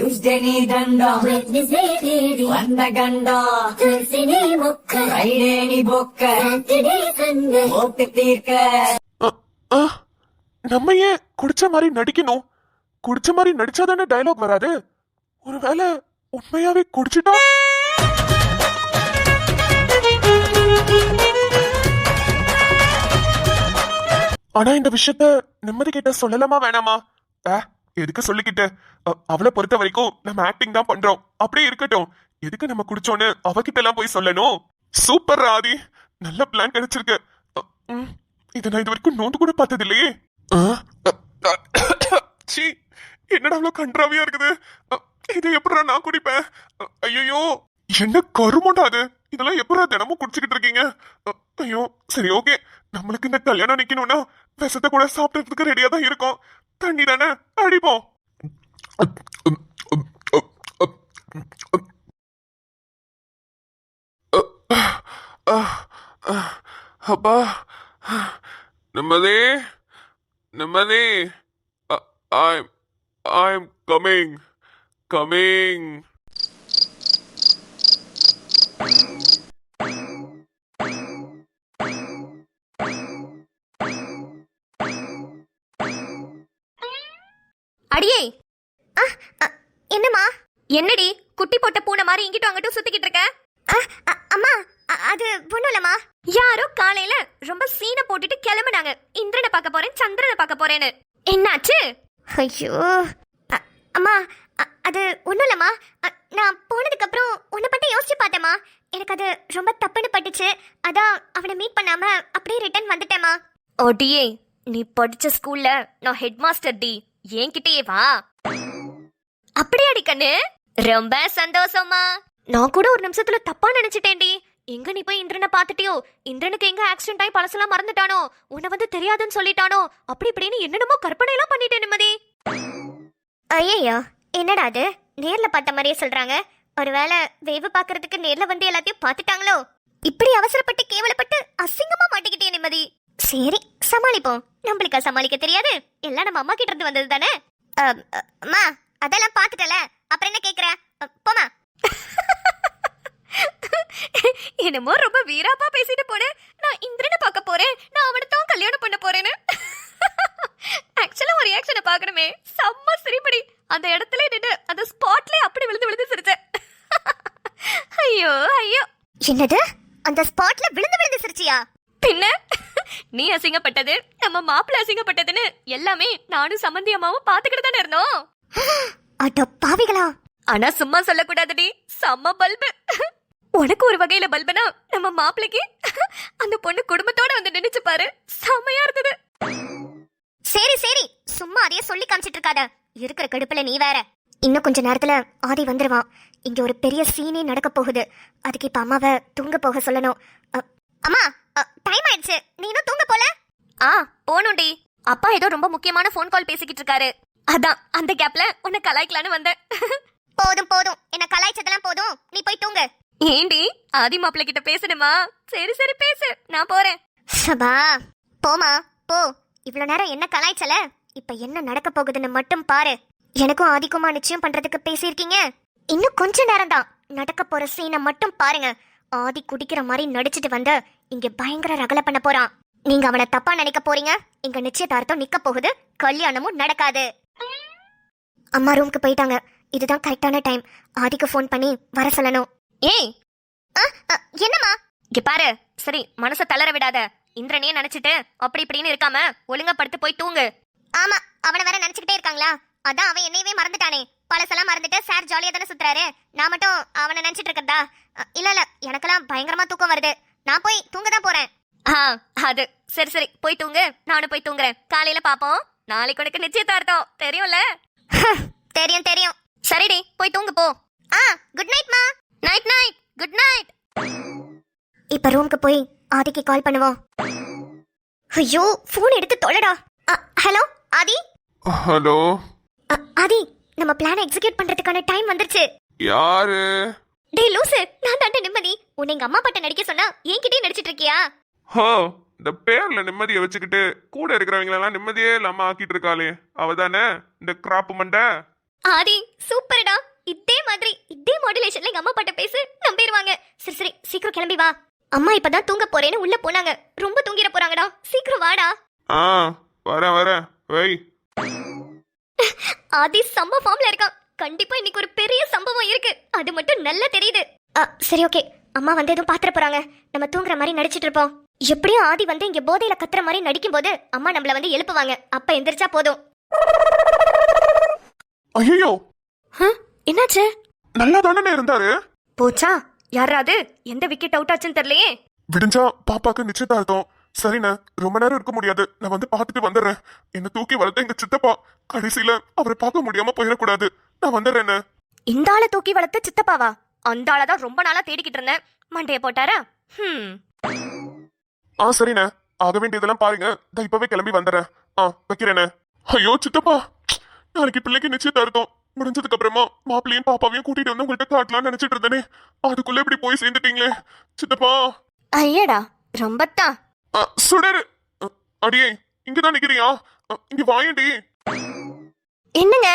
Tuesday நீ தண்டம் Wednesday தேடி வந்த கண்டம் Thursday நீ மொக்க Friday நீ பொக்க Saturday Sunday ஓட்டு தீர்க்க. நம்ம ஏன் குடிச்ச மாதிரி நடிக்கணும்? குடிச்ச மாதிரி நடிச்சாதானே டயலாக் வராது. ஒருவேளை உண்மையாவே குடிச்சிட்டா? ஆனா இந்த விஷயத்த நிம்மதி கிட்ட சொல்லலாமா வேணாமா? எதுக்கு சொல்லிக்கிட்டு? அவளை பொறுத்த வரைக்கும் நம்ம ஆக்டிங் தான் பண்றோம், அப்படியே இருக்கட்டும். எதுக்கு நம்ம குடிச்சோன்னு அவகிட்ட எல்லாம் போய் சொல்லணும்? சூப்பர் ராதி, நல்ல பிளான் கிடைச்சிருக்கு. இதை நான் இது வரைக்கும் நோந்து கூட பார்த்தது இல்லையே. என்னடா அவ்வளவு கன்றாவியா இருக்குது. இதை எப்படா நான் குடிப்பேன்? ஐயோ, என்ன கருமண்டா அது. இதெல்லாம் எப்படா தினமும் குடிச்சுக்கிட்டு இருக்கீங்க? ஐயோ, சரி ஓகே. நம்மளுக்கு இந்த கல்யாணம் நிக்கணும்னா விஷத்தை கூட சாப்பிட்டதுக்கு ரெடியா தான் இருக்கும். தண்ணி தானே அடிப்போம். அப்பா, நிம்மதி நிம்மதி. I'm coming. அடியே, என்னம்மா? என்னடி குட்டி போட்ட பூனை மாதிரி இங்கிட்டும் அங்கிட்டும் சுத்திக்கிட்டு இருக்க? அம்மா, அது ஒண்ணும் இல்லம்மா. யாரோ காலையில ரொம்ப சீனை போட்டுட்டு கிளம்புனாங்க. இந்திரனை பார்க்க போறேன், சந்திரனை பார்க்க போறேன்னு. என்னாச்சு? ஐயோ அம்மா, அது ஒண்ணும் இல்லம்மா. நான் போனதுக்கு அப்புறம் உன்னை பத்தி யோசிச்சு பார்த்தேம்மா. எனக்கு அது ரொம்ப தப்புன்னு பட்டுச்சு. அதான் அவனை மீட் பண்ணாம அப்படியே ரிட்டர்ன் வந்துட்டேம்மா. ஓடியே, நீ படிச்ச ஸ்கூல்ல நான் ஹெட் மாஸ்டர் டி. என்கிட்டயே வா. அப்படியாடி கண்ணு? ரொம்ப சந்தோஷமா. நான் கூட ஒரு நிமிஷத்துல தப்பா நினைச்சிட்டேன்டி. எங்க நீ போய் இந்திரனை பாத்துட்டியோ? இந்திரனுக்கு எங்க ஆக்சிடென்ட் ஆகி பழசெல்லாம் மறந்துட்டானோ? உன்னை வந்து தெரியாதுன்னு சொல்லிட்டானோ? அப்படி இப்படின்னு என்னென்னமோ கற்பனை எல்லாம் பண்ணிட்டேன் நிம்மதி. ஐயோ, என்னடா அது? நேர்ல பார்த்த மாதிரியே சொல்றாங்க. ஒருவேளை வேவு பாக்குறதுக்கு நேர்ல வந்து எல்லாத்தையும் பாத்துட்டாங்களோ? இப்படி அவசரப்பட்டு கேவலப்பட்டு அசிங்கமா மாட்டிக்கிட்டே நிம்மதி. சரி, சமாளிப்போம். நம்மளுக்கா சமாளிக்க தெரியாது? எல்லாம் நம்ம அம்மா கிட்ட இருந்து வந்தது தானே. அம்மா, அதெல்லாம் பாத்துட்டல, அப்புறம் என்ன கேக்குற? போமா. என்னமோ ரொம்ப வீராப்பா பேசிட்டு போனேன். நான் இந்திரனை பார்க்க போறேன், நான் அவனை தான் கல்யாணம் பண்ண போறேன்னு. ஆக்சுவலா ஒரு ரியாக்ஷனை பார்க்கணுமே. செம்ம சிரிப்படி. அந்த இடத்துல நின்று அந்த ஸ்பாட்ல அப்படி விழுந்து சிரிச்சேன். ஐயோ ஐயோ. என்னது? அந்த ஸ்பாட்ல விழுந்து சிரிச்சியா? பின்ன நீ அசிங்கப்பட்டது, நம்ம மாப்பிள்ள அசிங்கப்பட்டதுன்னு எல்லாமே நானும் சம்பந்தி அம்மாவும் பாத்துக்கிட்டு தானே இருந்தோம். அட பாவிகளா. ஆனா சும்மா சொல்லக்கூடாதுடி, செம்ம பல்பு. உனக்கு ஒரு வகையில பல்பனா, நம்ம மாப்பிளைக்கு அந்த பொண்ணு குடும்பத்தோட வந்து நினைச்சு பாரு, செம்மையா இருந்தது. சரி சரி, சும்மா அதையே சொல்லி காமிச்சிட்டு இருக்காத. இருக்கிற கடுப்புல நீ வேற. இன்னும் கொஞ்ச நேரத்துல ஆதி வந்துருவான். இங்க ஒரு பெரிய சீனே நடக்க போகுது. அதுக்கு இப்ப அம்மாவை தூங்க போக சொல்லணும். அம்மா, டைம் ஆயிடுச்சு. நீ இன்னும் தூங்க போல? போனும்டி. அப்பா ஏதோ ரொம்ப முக்கியமான போன் கால் பேசிக்கிட்டு இருக்காரு. அதான் அந்த கேப்ல உன்னை கலாய்க்கலான்னு வந்தேன். போதும் போதும், என்ன கலாய்ச்சதெல்லாம் போதும். நீ போய் தூங்க. ஏண்டி, ஆதி மாப்பிள்ள கிட்ட பேசணுமா? சரி சரி பேசு, நான் போறேன். சபா, போமா போ. இவ்வளவு நேரம் என்ன கலாய்ச்சல, இப்ப என்ன நடக்க போகுதுன்னு மட்டும் பாரு. எனக்கும் ஆதிக்குமா நிச்சயம் பண்றதுக்கு பேசியிருக்கீங்க. இன்னும் கொஞ்ச நேரம் தான். நடக்க போற சீனை மட்டும் பாருங்க. ஆதி குடிக்கிற மாதிரி நடிச்சிட்டு வந்து இங்க பயங்கர ரகலை பண்ண போறான். நீங்க அவனை தப்பா நினைக்க போறீங்க. இங்க நிச்சயதார்த்தம் நிக்க போகுது, கல்யாணமும் நடக்காது. அம்மா ரூமுக்கு போயிட்டாங்க. இதுதான் கரெக்டான டைம். ஆதிக்கு ஃபோன் பண்ணி வர சொல்லணும். ஏய், என்னம்மா? இங்க பாரு, சரி மனச தளர விடாத. இந்திரனே நினைச்சிட்டு அப்படி இப்படின்னு இருக்காம ஒழுங்கா படுத்து போய் தூங்கு. ஆமா, அவனை வேற நினைச்சுக்கிட்டே இருக்காங்களா? அதான் அவன் என்னையவே மறந்துட்டானே. பழசெல்லாம் மறந்துட்டு சார் ஜாலியா தானே சுத்துறாரு. நான் மட்டும் அவனை நினைச்சிட்டு இருக்கதா? இல்ல இல்ல, எனக்கெல்லாம் பயங்கரமா தூக்கம் வருது. நான் போய் தூங்க தான் போறேன். அது சரி சரி, போய் தூங்கு. நானும் போய் தூங்குறேன். காலையில பாப்போம். நாளைக்கு உனக்கு நிச்சயதார்த்தம் தெரியும்ல? தெரியும் தெரியும். சரிடி, போய் தூங்கு போ. குட் நைட் மா. Night night, good night. இப்ப ரூமுக்கு போய் ஆதிக்கு கால் பண்ணுவோம். ஐயோ, போன் எடுத்து தொலைடா. ஹலோ ஆதி. ஹலோ ஆதி, நம்ம பிளான் எக்ஸிக்யூட் பண்றதுக்கான டைம் வந்துருச்சு. யாரு? டேய் லூசு, நான் தாண்ட நிம்மதி. உன்னை எங்க அம்மா பாட்ட நடிக்க சொன்னா என்கிட்டயே நடிச்சிட்டு இருக்கியா? இந்த பேர்ல நிம்மதியை வச்சுக்கிட்டு கூட இருக்கிறவங்களெல்லாம் நிம்மதியே இல்லாம ஆக்கிட்டு இருக்காளே, அவதானே இந்த கிராப் மண்டை? ஆதி சூப்பர்டா. மாதிரி இதே மாடுலேஷன்ல எங்க அம்மா பாட்ட பேசு நம்பிடுவாங்க. சரி சரி சீக்கிரம் கிளம்பி வா. அம்மா இப்பதான் தூங்க போறேன்னு உள்ள போனாங்க. ரொம்ப தூங்கிட போறாங்கடா. சீக்கிரம் வாடா. ஆ வரேன் வை. ஆதி செம்ம ஃபார்ம்ல இருக்கான். கண்டிப்பா இன்னைக்கு ஒரு பெரிய சம்பவம் இருக்கு. அது மட்டும் நல்லா தெரியுது. சரி ஓகே, அம்மா வந்து எதுவும் பாத்திர போறாங்க. நம்ம தூங்குற மாதிரி நடிச்சிட்டு இருப்போம். எப்படியும் ஆதி வந்து இங்க போதையில கத்துற மாதிரி நடிக்கும் போது அம்மா நம்மள வந்து எழுப்புவாங்க. அப்ப எந்திரிச்சா போதும். ஐயோ என்னாச்சு? நல்லா தானே இருந்தாரு. போச்சா? யாராவது எந்த விக்கெட் அவுட் ஆச்சுன்னு தெரியலையே. விடிஞ்சா பாப்பாக்கு நிச்சயதார்த்தம். சரிண்ணே, ரொம்ப நேரம் இருக்க முடியாது. நான் வந்து பார்த்துட்டு வந்துடுறேன். என்ன தூக்கி வளர்த்த எங்க சித்தப்பா. கடைசியில அவரை பார்க்க முடியாம போயிடக்கூடாது. நான் வந்துடுறேன்னு. இந்த ஆளை தூக்கி வளர்த்த சித்தப்பாவா? அந்த ஆளதான் ரொம்ப நாளா தேடிக்கிட்டு இருந்தேன். மண்டைய போட்டாரா? சரிண்ணே, ஆக வேண்டியதெல்லாம் பாருங்க. இப்பவே கிளம்பி வந்துடுறேன். வைக்கிறேண்ணே. ஐயோ சித்தப்பா, நாளைக்கு பிள்ளைக்கு நிச்சயதார்த்தம். முடிஞ்சதுக்கு அப்புறமா மாப்பிள்ளையும் பாப்பாவையும் கூட்டிட்டு வந்து உங்கள்கிட்ட காட்டலாம்னு நினைச்சிட்டு இருந்தேனே. அதுக்குள்ள இப்படி போய் சேர்ந்துட்டீங்களே சித்தப்பா. ஐயடா ரொம்பத்தான். சுடரு, அடியே இங்கதான் நிக்கிறியா? இங்க வாயண்டி. என்னங்க?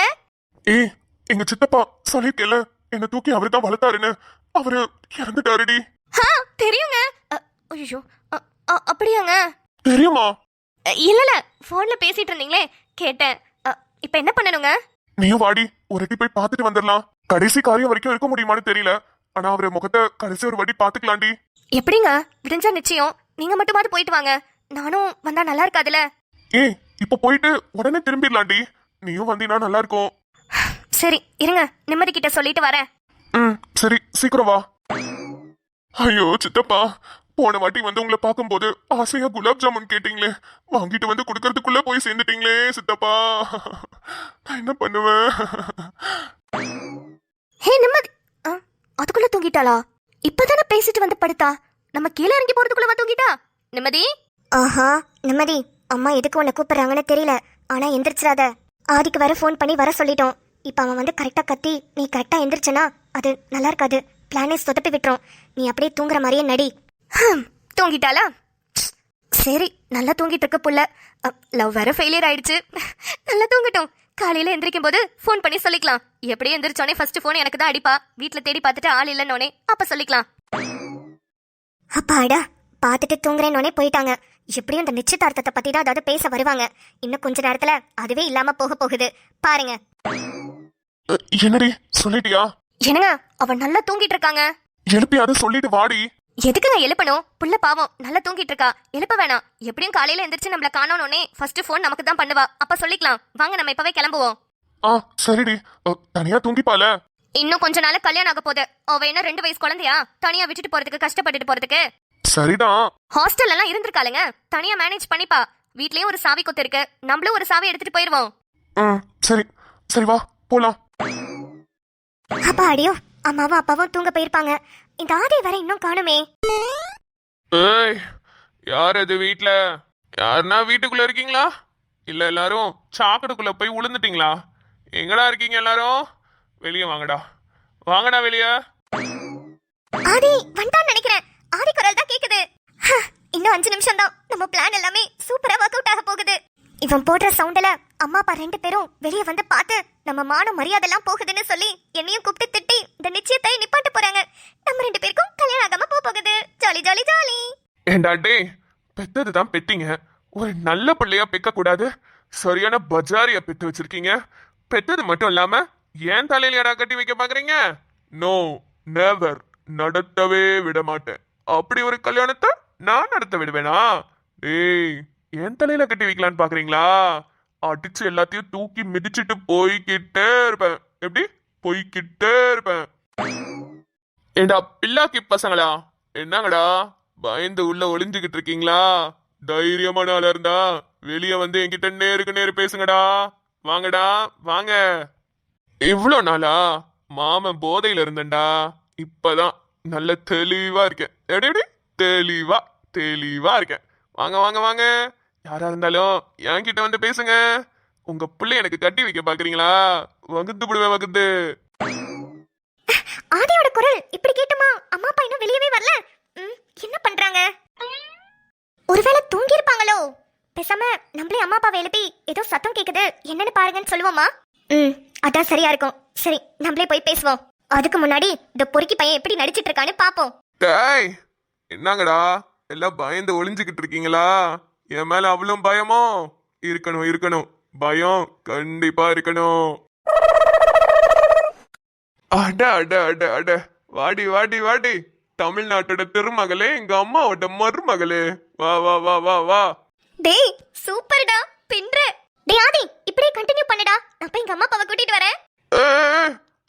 எங்க சித்தப்பா சொல்லிருக்கேல, என்ன தூக்கி அவரு தான் வளர்த்தாருன்னு. அவரு இறந்துட்டாருடி. தெரியுங்க. ஐயோ அப்படியாங்க? தெரியுமா? இல்ல போன்ல பேசிட்டு இருந்தீங்களே கேட்டேன். இப்ப என்ன பண்ணணுங்க? நீயும் வாடி, ஒரு வாட்டி போய் பாத்துட்டு வந்துடலாம். கடைசி காரியம் வரைக்கும் இருக்க முடியுமான்னு தெரியல. ஆனா அவரு முகத்தை கடைசி ஒரு வாட்டி பாத்துக்கலாண்டி. எப்படிங்க? விடிஞ்சா நிச்சயம். நீங்க மட்டுமாவது போயிட்டு வாங்க. நானும் வந்தா நல்லா இருக்காதுல. இப்ப போயிட்டு உடனே திரும்பிடலாண்டி. நீயும் வந்தீங்கன்னா நல்லா இருக்கும். சரி இருங்க, நிம்மதி கிட்ட சொல்லிட்டு வரேன். சரி சீக்கிரம் வா. ஐயோ சித்தப்பா, போன வாட்டி வந்து உங்களை பார்க்கும்போது ஆசையா குலாப் ஜாமுன் கேட்டீங்களே, வாங்கிட்டு வந்து குடுக்கறதுக்குள்ள போய் சேர்ந்துட்டீங்களே சித்தப்பா. நான் என்ன பண்ணுவேன்? ஹே நிம்மதி, அதுக்குள்ள தூங்கிட்டாளா? இப்பதானே பேசிட்டு வந்து படுத்தா. நம்ம கீழே இறங்கி போறதுக்குள்ள தூங்கிட்டா. நிம்மதி. ஆஹா நிம்மதி, அம்மா எதுக்கு உன்னை கூப்பிடுறாங்கன்னு தெரியல. ஆனா எந்திரிச்சிடாத. ஆதிக்கு வர ஃபோன் பண்ணி வர சொல்லிட்டோம். இப்ப அவன் வந்து கரெக்டா கத்தி நீ கரெக்டா எந்திரிச்சனா அது நல்லா இருக்காது. பிளானே சொதப்பி விட்டுரும். நீ அப்படியே தூங்குற மாதிரியே நடி. தூங்கிட்டாளா? சரி நல்லா தூங்கிட்டு இருக்க புள்ள. லவ் வேற ஃபெயிலியர் ஆயிடுச்சு. நல்லா தூங்கட்டும். காலையில எந்திரிக்கும் போது ஃபோன் பண்ணி சொல்லிக்கலாம். எப்படியே எந்திரிச்சோனே ஃபர்ஸ்ட் ஃபோன் எனக்கு தான் அடிப்பா. வீட்டுல தேடி பார்த்துட்டு ஆள் இல்லைன்னோனே அப்ப சொல்லிக்கலாம். அப்பாடா, பார்த்துட்டு தூங்குறேன்னோனே போயிட்டாங்க. எப்படியும் இந்த நிச்சயதார்த்தத்தை பத்தி தான் அதாவது பேச வருவாங்க. இன்னும் கொஞ்ச நேரத்துல அதுவே இல்லாம போக போகுது பாருங்க. என்னடி சொல்லிட்டியா? என்னங்க, அவன் நல்லா தூங்கிட்டு இருக்காங்க. எழுப்பியாவது சொல்லிட்டு வாடி. எதுக்குங்க எழுப்பணும்? புள்ள பாவம் நல்லா தூங்கிட்டு இருக்கா. எழுப்ப வேணாம். எப்படியும் காலையில எந்திரிச்சு நம்மள காணோனே ஃபர்ஸ்ட் ஃபோன் நமக்கு தான் பண்ணுவா. அப்ப சொல்லிக்கலாம். வாங்க நம்ம இப்பவே கிளம்புவோம். சரிடி, தனியா தூங்கிப்பால. இன்னும் கொஞ்ச நாள் கல்யாணம் ஆக போகுது. அவ என்ன 2 வயசு குழந்தையா? தனியா விட்டுட்டு போறதுக்கு கஷ்டப்பட்டுட்டு போறதுக்கு. சரிதான். ஹாஸ்டல் எல்லாம் இருந்திருக்காளுங்க. தனியா மேனேஜ் பண்ணிப்பா. வீட்லயும் ஒரு சாவி கொத்து இருக்கு. நம்மளும் ஒரு சாவி எடுத்துட்டு போயிருவோம். சரி சரி வா போலாம். அப்பா அடியோ, அம்மாவும் அப்பாவும் தூங்க போயிருப்பாங்க. இந்த ஆதி வரை இன்னும் காணுமே. ஏய், யார் அது வீட்ல? யாருன்னா வீட்டுக்குள்ள இருக்கீங்களா? இல்ல எல்லாரும் சாக்கடைக்குள்ள போய் விழுந்துட்டீங்களா? எங்கடா இருக்கீங்க எல்லாரும்? வெளியே வாங்கடா, வாங்கடா வெளிய. ஆதி வந்தான்னு நினைக்கிறேன். ஆதி குரல் தான் கேக்குது. இன்னும் 5 நிமிஷம் தான். நம்ம பிளான் எல்லாமே சூப்பரா ஒர்க் அவுட் ஆக போகுது. இவன் போடுற சவுண்ட்ல அம்மா அப்பா 2 பேரும் வெளியே வந்து பார்த்து நம்ம மான மரியாதை எல்லாம் போகுதுன்னு சொல்லி என்னையும் கூப்பிட்டு திட்டி இந்த நிச்சயத்தை நிப்பாட்ட போறாங்க. நம்ம 2 பேருக்கும் கல்யாணம் ஆகாம போகுது. Jolly jolly jolly. ஏண்டா டே, பெத்ததுதான் பெத்தீங்க, ஒரு நல்ல பிள்ளையா பெக்க கூடாது? சரியான பஜாரிய பெத்து வச்சிருக்கீங்க. பெத்தது மட்டும் இல்லாம ஏன் தலையில யாரா கட்டி வைக்க பாக்குறீங்க? நோ, நெவர், நடத்தவே விட மாட்டேன். அப்படி ஒரு கல்யாணத்தை நான் நடத்த விடுவேனா? ஏய், என் தலையில கட்டி வைக்கலான்னு பாக்குறீங்களா? அடிச்சு எல்லாத்தையும் தூக்கி மிதிச்சுட்டு போய்கிட்டே இருப்பேன். எப்படி போய்கிட்டே இருப்பேன். ஏண்டா பிள்ளாக்கி பசங்களா, என்னங்கடா பயந்து உள்ள ஒளிஞ்சுகிட்டு இருக்கீங்களா? தைரியமான ஆளா இருந்தா வெளிய வந்து என்கிட்ட நேருக்கு நேரு பேசுங்கடா. வாங்கடா வாங்க. இவ்வளோ நாளா மாமன் போதையில இருந்தேன்டா. இப்பதான் நல்ல தெளிவா இருக்கேன். எப்படி எப்படி தெளிவா தெளிவா இருக்கேன். வாங்க வாங்க வாங்க, யாரா இருந்தாலும் என்கிட்ட வந்து பேசுங்க. உங்க பிள்ளை எனக்கு கட்டி வைக்க பாக்குறீங்களா? வகுந்து விடுவேன் வகுந்து. ஆதியோட குரல் இப்படி கேட்டுமா? அம்மா அப்பா இன்னும் வெளியவே வரல. என்ன பண்றாங்க? ஒருவேளை தூங்கி இருப்பாங்களோ? பேசாம நம்மளே அம்மா அப்பாவை எழுப்பி ஏதோ சத்தம் கேக்குது என்னன்னு பாருங்கன்னு சொல்லுவோமா? அதான் சரியா இருக்கும். சரி நம்மளே போய் பேசுவோம். அதுக்கு முன்னாடி இந்த பொறுக்கி பையன் எப்படி நடிச்சிட்டு இருக்கான்னு பாப்போம். டேய் என்னங்கடா எல்லாம் பயந்து ஒளிஞ்சுக்கிட்டு இருக்கீங்களா? என் மேல அவ்வளவு பயமோ? இருக்கணும் இருக்கணும், பயம் கண்டிப்பா இருக்கணும். அட அட அட அட, வாடி வாடி வாடி, தமிழ்நாட்டோட திருமகளே, எங்க அம்மாவோட மருமகளே, வா வா வா வா வா. டேய் சூப்பர்டா, பின்ற. டேய் ஆதி, இப்படியே கண்டினியூ பண்ணுடா. நான் போய் எங்க அம்மா அப்பாவை கூட்டிட்டு வரேன்.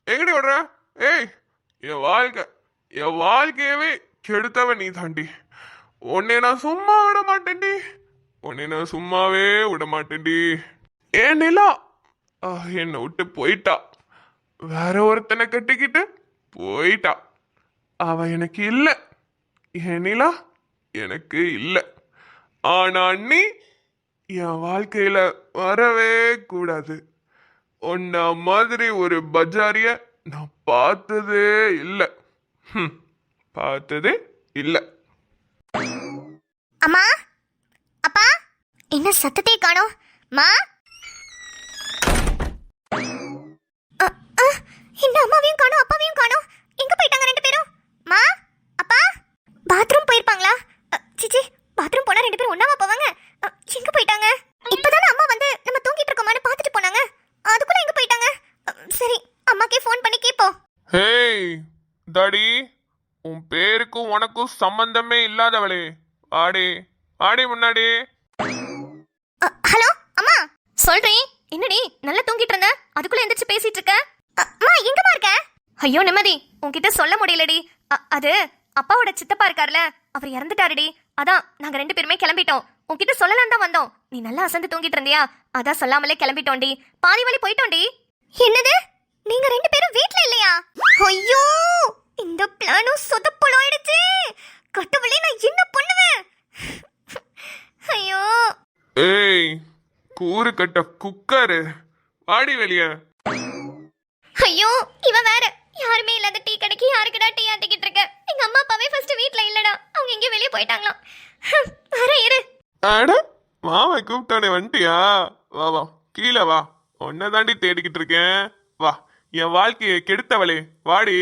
எங்கடி ஓடுற? ஏய், என் வாழ்க்கையவே கெடுத்தவன் நீ தாண்டி. உன்னை நான் சும்மா விட மாட்டேன்டி, உன்னை நான் சும்மாவே விட மாட்டேன்டி. ஏன் நிலா என்னை விட்டு போயிட்டா, வேற ஒருத்தனை கட்டிக்கிட்டு போயிட்டா. அவ எனக்கு இல்ல, என் நிலா எனக்கு இல்ல. ஆனா நீ என் வாழ்க்கையில வரவே கூடாது. உன்ன மாதிரி ஒரு பஜாரிய நான் பார்த்ததே இல்லை, பார்த்ததே இல்லை. அம்மா, அப்பா, என்ன சத்தத்தை காணோம்? மா, இந்த அம்மாவையும் காணோம், அப்பாவையும் காணோம். எங்க போயிட்டாங்க ரெண்டு பேரும்? மா, அப்பா, பாத்ரூம் போயிருப்பாங்களா? சிச்சி, பாத்ரூம் போனா ரெண்டு பேரும் ஒண்ணாவா போவாங்க? எங்க போயிட்டாங்க? இப்பதானே அம்மா வந்து நம்ம தூங்கிட்டு இருக்கோமான்னு பார்த்துட்டு போனாங்க. அதுக்குள்ள எங்க போயிட்டாங்க? சரி, அம்மாக்கே ஃபோன் பண்ணி கேப்போம். ஹேய் டாடி, உன் பேருக்கும் உனக்கும் சம்பந்தமே இல்லாதவளே, ஆடி ஆடி முன்னாடி. ஹலோ அம்மா, சொல்றேன். என்னடி நல்லா தூங்கிட்டு இருந்த, அதுக்குள்ள எந்திரிச்சு பேசிட்டு இருக்க? அம்மா எங்கம்மா இருக்க? ஐயோ நிம்மதி, உன்கிட்ட சொல்ல முடியலடி. அது அப்பாவோட சித்தப்பா இருக்கார்ல, அவர் இறந்துட்டாருடி. அதான் நாங்க ரெண்டு பேருமே கிளம்பிட்டோம். உன்கிட்ட சொல்லலாம் தான் வந்தோம். நீ நல்லா அசந்து தூங்கிட்டு இருந்தியா, அதான் சொல்லாமலே கிளம்பிட்டோண்டி. பாதி வழி போயிட்டோண்டி. என்னது, நீங்க ரெண்டு பேரும் வீட்ல இல்லையா? ஐயோ, இந்த பிளானும் சொதப்பலாயிடுச்சு. கட்டவளே, நான் என்ன பண்ணுவேன்? ஐயோ. ஏய் கூறு கட்ட குக்கரு, ஆடி வெளிய. ஐயோ, இவன் வேற யாருமே இல்லாத டீ கடைக்கு யாருக்குடா டீ ஆட்டிக்கிட்டு இருக்க? எங்க அம்மா அப்பாவே ஃபர்ஸ்ட் வீட்ல இல்லடா, அவங்க எங்கேயோ வெளியே போயிட்டாங்களாம். வர இரு. அட மாமா கூப்பிட்டானே, வந்துட்டியா? வா வா, கீழே வா, உன்னை தாண்டி தேடிக்கிட்டு இருக்கேன். வா, என் வாழ்க்கையை கெடுத்தவளே, வாடி.